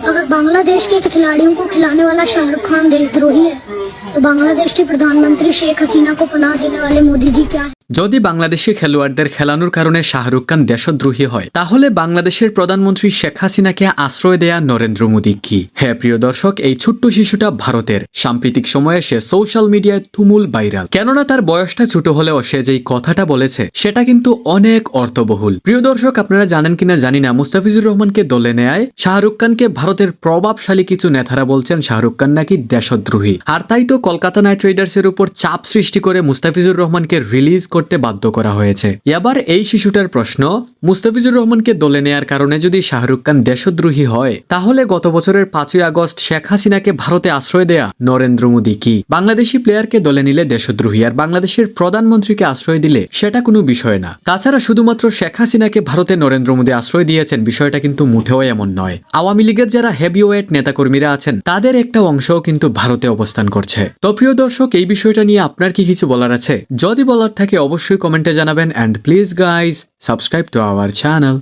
अगर बांग्लादेश के खिलाड़ियों को खिलाने वाला शाहरुख खान देशद्रोही है तो बांग्लादेश के प्रधानमंत्री शेख हसीना को पनाह देने वाले मोदी जी क्या है? যদি বাংলাদেশি খেলোয়াড়দের খেলানোর কারণে শাহরুখ খান দেশদ্রোহী হয় তাহলে বাংলাদেশের প্রধানমন্ত্রী শেখ হাসিনাকে আশ্রয় দেয়া নরেন্দ্র মোদী কি? হ্যাঁ প্রিয় দর্শক, এই ছোট্ট শিশুটা ভারতের। সাম্প্রতিক সময়ে সে সোশ্যাল মিডিয়ায় তুমুল ভাইরাল, কেননা তার বয়সটা ছোট হলেও সে যেই কথাটা বলেছে সেটা কিন্তু অনেক অর্থবহুল। প্রিয় দর্শক, আপনারা জানেন কিনা জানি না, মুস্তাফিজুর রহমানকে দলে নেয় শাহরুখ খানকে ভারতের প্রভাবশালী কিছু নেতারা বলছেন শাহরুখ খান নাকি দেশদ্রোহী। আর তাই তো কলকাতা নাইট রাইডার্সের উপর চাপ সৃষ্টি করে মুস্তাফিজুর রহমানকে রিলিজ করতে বাধ্য করা হয়েছে। এবার এই শিশুটার প্রশ্ন, মুস্তাফিজুর রহমানকে দলে নেয়ার কারণে যদি শাহরুখ খান দেশদ্রোহী হয় তাহলে গত বছরের 5ই আগস্ট শেখ হাসিনাকে ভারতে আশ্রয় দেয়া নরেন্দ্র মোদী কি? বাংলাদেশি প্লেয়ারকে দলে নিলে দেশদ্রোহী, আর বাংলাদেশের প্রধানমন্ত্রীকে আশ্রয় দিলে সেটা কোনো বিষয় না। তাছাড়া শুধুমাত্র শেখ হাসিনাকে ভারতে নরেন্দ্র মোদী আশ্রয় দিয়েছেন বিষয়টা কিন্তু মুঠেও এমন নয়। আওয়ামী লীগের যারা হেভিওয়েট নেতাকর্মীরা আছেন তাদের একটা অংশও কিন্তু ভারতে অবস্থান করছে। তো প্রিয় দর্শক, এই বিষয়টা নিয়ে আপনার কি কিছু বলার আছে? যদি বলার থাকে অবশ্যই কমেন্টে জানাবেন, and please guys subscribe to our channel.